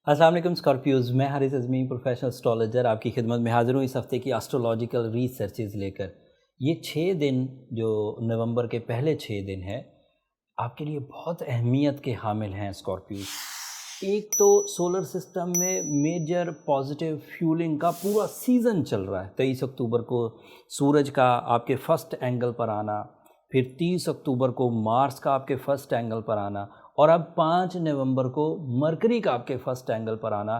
अस्सलाम वालेकुम स्कॉर्पियोज़, मैं हारिस अज़मी प्रोफेशनल एस्ट्रोलॉजर आपकी खिदमत में हाज़िर हूँ इस हफ़्ते की एस्ट्रोलॉजिकल रिसर्चेज़ लेकर। ये 6 दिन जो नवंबर के पहले 6 दिन हैं, आपके लिए बहुत अहमियत के हामिल हैं स्कॉर्पियोज़। एक तो सोलर सिस्टम में मेजर पॉजिटिव फ्यूलिंग का पूरा सीज़न चल रहा है। 23 अक्टूबर को सूरज का आपके फर्स्ट एंगल पर आना, फिर 30 अक्टूबर को मार्स का आपके फर्स्ट एंगल पर आना, और अब 5 नवंबर को मरकरी का आपके फर्स्ट एंगल पर आना।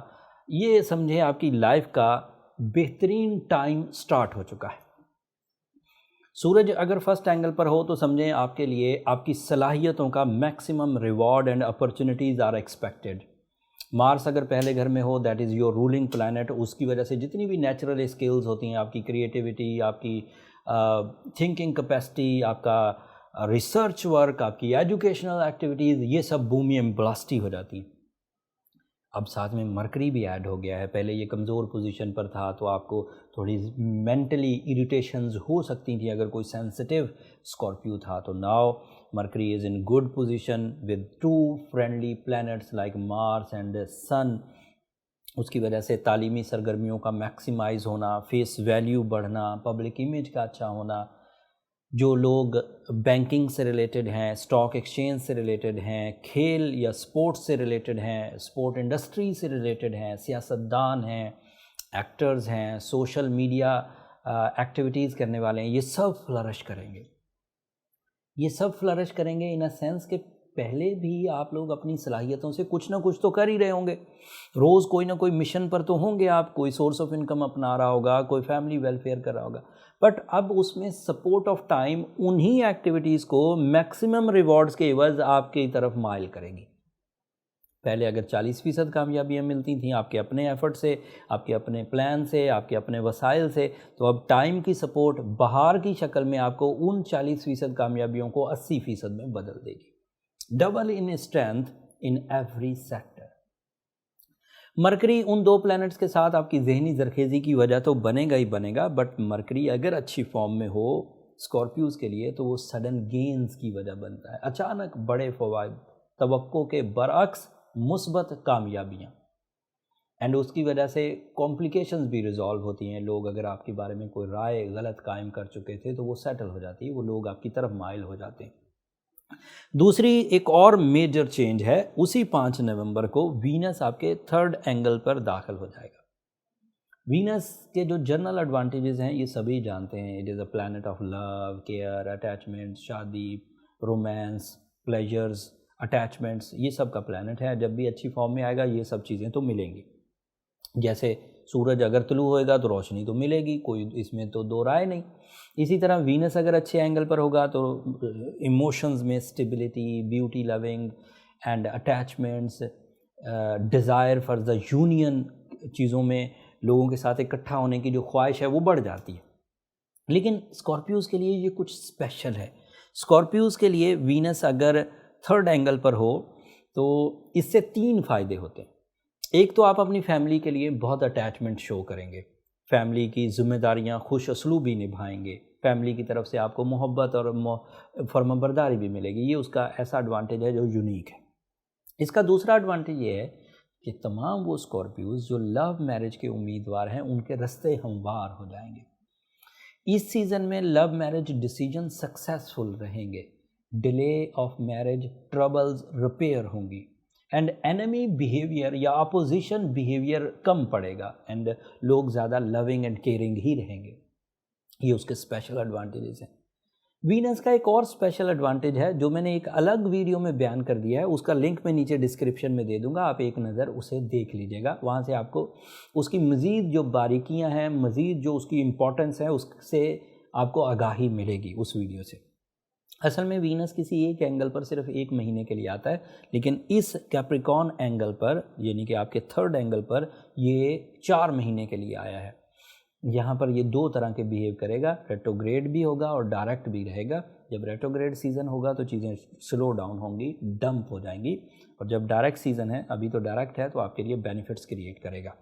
ये समझे आपकी लाइफ का बेहतरीन टाइम स्टार्ट हो चुका है। सूरज अगर फर्स्ट एंगल पर हो तो समझें आपके लिए आपकी सलाहियतों का maximum reward and opportunities are expected. Mars अगर पहले घर में हो, that is your ruling planet, उसकी वजह से जितनी भी नेचुरल स्किल्स होती हैं, आपकी क्रिएटिविटी, आपकी थिंकिंग कैपेसिटी, आपका रिसर्च वर्क, आपकी एजुकेशनल एक्टिविटीज़, ये सब बूमी एंड ब्लास्टी हो जाती हैं। अब साथ में मरकरी भी ऐड हो गया है। पहले ये कमज़ोर पोजीशन पर था तो आपको थोड़ी मेंटली इरिटेशंस हो सकती थी अगर कोई सेंसिटिव स्कॉर्पियो था। तो now Mercury is in good position with 2 friendly planets like Mars and sun. उसकी वजह से तालीमी सरगर्मियों का मैक्सिमाइज़ होना, फेस वैल्यू बढ़ना, पब्लिक इमेज का अच्छा होना, जो लोग बैंकिंग से रिलेटेड हैं, स्टॉक एक्सचेंज से रिलेटेड हैं, खेल या स्पोर्ट्स से रिलेटेड हैं, स्पोर्ट इंडस्ट्री से रिलेटेड हैं, सियासतदान हैं, एक्टर्स हैं, सोशल मीडिया एक्टिविटीज़ करने वाले हैं, ये सब फ्लरिश करेंगे। ये सब फ्लरिश करेंगे इन अ सेंस कि पहले भी आप लोग अपनी सलाहियतों से कुछ ना कुछ तो कर ही रहे होंगे। रोज़ कोई ना कोई मिशन पर तो होंगे आप, कोई सोर्स ऑफ इनकम अपना रहा होगा, कोई फैमिली वेलफेयर कर रहा होगा। बट अब उसमें सपोर्ट ऑफ टाइम उन्हीं एक्टिविटीज़ को मैक्सिमम रिवॉर्ड्स के एवज़ आपकी तरफ माइल करेगी। पहले अगर 40% कामयाबियाँ मिलती थी आपके अपने एफ़र्ट से, आपके अपने प्लान से, आपके अपने वसाइल से, तो अब टाइम की सपोर्ट बहार की शक्ल में आपको उन 40% कामयाबियों को 80% में बदल देगी। Double in strength in every sector. Mercury उन 2 प्लैनेट्स के साथ आपकी ज़हनी ज़रखेज़ी की वजह तो बनेगा ही बनेगा, बट मरकरी अगर अच्छी फॉर्म में हो स्कॉर्पियोज़ के लिए तो वो सडन गेन्स की वजह बनता है, अचानक बड़े फ़वाइद, तवक्को के बरअक्स मुस्बत कामयाबियाँ, एंड उसकी वजह से कॉम्प्लिकेशंस भी रिजॉल्व होती हैं। लोग अगर आपके बारे में कोई राय गलत कायम कर चुके थे तो वो सेटल हो जाती है, वो लोग आपकी तरफ माइल हो जाते हैं। दूसरी एक और मेजर चेंज है, उसी 5 नवंबर को वीनस आपके 3rd एंगल पर दाखिल हो जाएगा। वीनस के जो जनरल एडवांटेजेस हैं ये सभी जानते हैं। It is a planet of love, care, attachments, शादी, रोमांस, प्लेजर्स, अटैचमेंट्स, ये सब का प्लैनेट है। जब भी अच्छी फॉर्म में आएगा ये सब चीज़ें तो मिलेंगी। जैसे सूरज अगर तुलू होएगा तो रोशनी तो मिलेगी, कोई इसमें तो दो राय नहीं। इसी तरह वीनस अगर अच्छे एंगल पर होगा तो इमोशंस में stability, beauty loving and attachments, desire for the union, चीज़ों में लोगों के साथ इकट्ठा होने की जो ख्वाहिश है वो बढ़ जाती है। लेकिन स्कॉर्पियोज़ के लिए ये कुछ स्पेशल है। स्कॉर्पियोज़ के लिए वीनस अगर 3rd एंगल पर हो तो इससे 3 फ़ायदे होते हैं। एक तो आप अपनी फैमिली के लिए बहुत अटैचमेंट शो करेंगे, फैमिली की ज़िम्मेदारियाँ खुश असलूबी निभाएंगे, फैमिली की तरफ से आपको मोहब्बत और फर्माबरदारी भी मिलेगी। ये उसका ऐसा एडवांटेज है जो यूनिक है। इसका दूसरा एडवांटेज ये है कि तमाम वो स्कॉर्पियोज़ जो लव मैरिज के उम्मीदवार हैं उनके रास्ते हमवार हो जाएंगे। इस सीज़न में लव मैरिज डिसीजन सक्सेसफुल रहेंगे, delay of marriage troubles repair होंगी, एंड एनिमी बिहेवियर या अपोजिशन बिहेवियर कम पड़ेगा, एंड लोग ज़्यादा लविंग एंड केयरिंग ही रहेंगे। ये उसके स्पेशल एडवांटेजेस हैं। वीनस का एक और स्पेशल एडवांटेज है जो मैंने एक अलग वीडियो में बयान कर दिया है, उसका लिंक मैं नीचे डिस्क्रिप्शन में दे दूंगा, आप एक नज़र उसे देख लीजिएगा। वहाँ से आपको उसकी मज़ीद जो बारीकियाँ हैं, मज़ीद जो उसकी इम्पोर्टेंस है, उससे आपको आगाही मिलेगी उस वीडियो से। असल में वीनस किसी एक एंगल पर सिर्फ 1 महीने के लिए आता है, लेकिन इस कैप्रिकॉर्न एंगल पर यानी कि आपके 3rd एंगल पर ये 4 महीने के लिए आया है। यहाँ पर ये 2 तरह के बिहेव करेगा, रेट्रोग्रेड भी होगा और डायरेक्ट भी रहेगा। जब रेट्रोग्रेड सीज़न होगा तो चीज़ें स्लो डाउन होंगी, डंप हो जाएंगी, और जब डायरेक्ट सीज़न है, अभी तो डायरेक्ट है, तो आपके लिए बेनिफिट्स क्रिएट करेगा।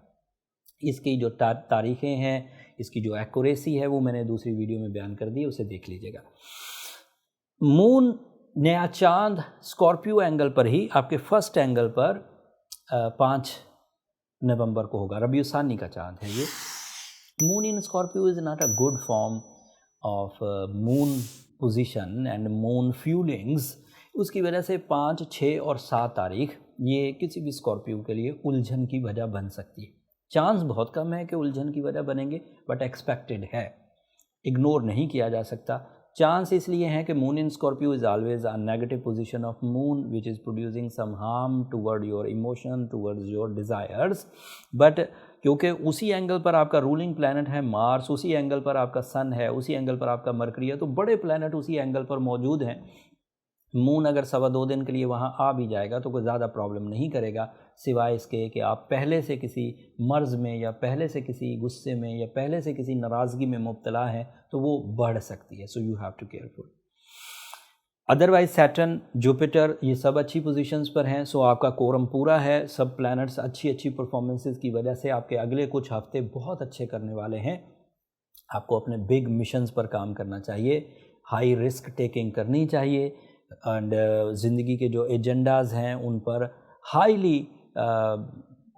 इसकी जो तारीखें हैं, इसकी जो एक्यूरेसी है वो मैंने दूसरी वीडियो में बयान कर दी, उसे देख लीजिएगा। मून नया चांद स्कॉर्पियो एंगल पर ही आपके 1st एंगल पर 5 नवंबर को होगा। रबीउ सानी का चाँद है ये। Moon in Scorpio is not a good form of moon position and moon feelings. उसकी वजह से 5, 6 और 7 तारीख ये किसी भी स्कॉर्पियो के लिए उलझन की वजह बन सकती है। चांस बहुत कम है कि उलझन की वजह बनेंगे, बट एक्सपेक्टेड है, इग्नोर नहीं किया जा सकता। चांस इसलिए है कि moon in Scorpio is always a negative position of moon which is producing some harm toward your emotion, towards your desires. But क्योंकि उसी एंगल पर आपका रूलिंग प्लैनेट है मार्स, उसी एंगल पर आपका सन है, उसी एंगल पर आपका मरकरी है, तो बड़े प्लैनेट उसी एंगल पर मौजूद हैं। मून अगर 2.25 दिन के लिए वहाँ आ भी जाएगा तो कोई ज़्यादा प्रॉब्लम नहीं करेगा, सिवाय इसके कि आप पहले से किसी मर्ज़ में या पहले से किसी गुस्से में या पहले से किसी नाराज़गी में मुब्तला हैं तो वो बढ़ सकती है। So you have to careful. Otherwise Saturn, Jupiter ये सब अच्छी पोजीशंस पर हैं। सो आपका कोरम पूरा है, सब प्लैनेट्स अच्छी परफॉर्मेंसेस की वजह से आपके अगले कुछ हफ्ते बहुत अच्छे करने वाले हैं। आपको अपने बिग मिशंस पर काम करना चाहिए, हाई रिस्क टेकिंग करनी चाहिए एंड ज़िंदगी के जो एजेंडाज़ हैं उन पर हाईली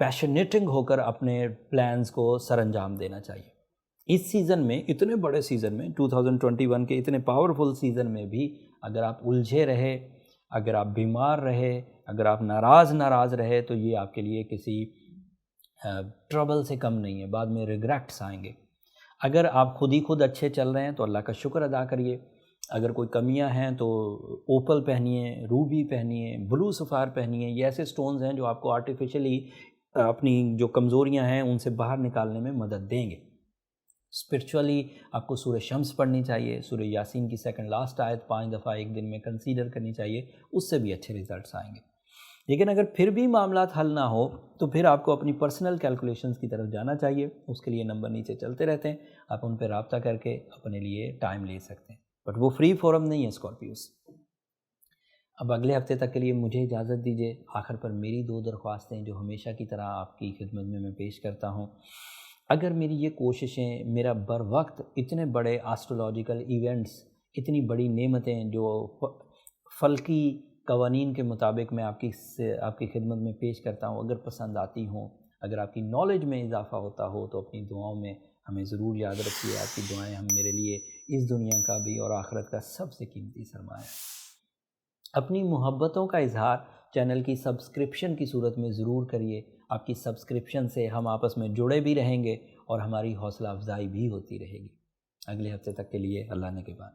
पैशनेटिंग होकर अपने प्लान्स को सरअंजाम देना चाहिए। इस सीज़न में, इतने बड़े सीज़न में, 2021 के इतने पावरफुल सीज़न में भी अगर आप उलझे रहे, अगर आप बीमार रहे, अगर आप नाराज़ रहे तो ये आपके लिए किसी ट्रबल से कम नहीं है, बाद में रिग्रेट्स आएंगे। अगर आप खुद ही खुद अच्छे चल रहे हैं तो अल्लाह का शुक्र अदा करिए। अगर कोई कमियां हैं तो ओपल पहनिए, रूबी पहनिए, ब्लू सफ़ायर पहनिए। ये ऐसे स्टोन्स हैं जो आपको आर्टिफिशियली अपनी जो कमज़ोरियां हैं उनसे बाहर निकालने में मदद देंगे। स्पिरिचुअली आपको सूरह शम्स पढ़नी चाहिए, सूरह यासीन की सेकंड लास्ट आयत 5 दफ़ा एक दिन में कंसीडर करनी चाहिए, उससे भी अच्छे रिजल्ट्स आएंगे। लेकिन अगर फिर भी मामलात हल ना हो तो फिर आपको अपनी पर्सनल कैलकुलेशंस की तरफ जाना चाहिए। उसके लिए नंबर नीचे चलते रहते हैं, आप उन पर रब्ता करके अपने लिए टाइम ले सकते हैं, बट वो फ्री फोरम नहीं है स्कॉर्पियोस। अब अगले हफ्ते तक के लिए मुझे इजाज़त दीजिए। आखिर पर मेरी 2 दरख्वास्तें जो हमेशा की तरह आपकी खिदमत में मैं पेश करता हूँ। अगर मेरी ये कोशिशें, मेरा बर वक्त इतने बड़े एस्ट्रोलॉजिकल इवेंट्स, इतनी बड़ी नेमतें जो फल्की कवानीन के मुताबिक मैं आपकी खिदमत में पेश करता हूँ, अगर पसंद आती हों, अगर आपकी नॉलेज में इजाफ़ा होता हो तो अपनी दुआओं में हमें ज़रूर याद रखिए। आपकी दुआएं हम मेरे लिए इस दुनिया का भी और आखिरत का सबसे कीमती सरमाया है। अपनी मोहब्बतों का इजहार चैनल की सब्सक्रिप्शन की सूरत में ज़रूर करिए। आपकी सब्सक्रिप्शन से हम आपस में जुड़े भी रहेंगे और हमारी हौसला अफजाई भी होती रहेगी। अगले हफ्ते तक के लिए अल्लाह ने के बाद।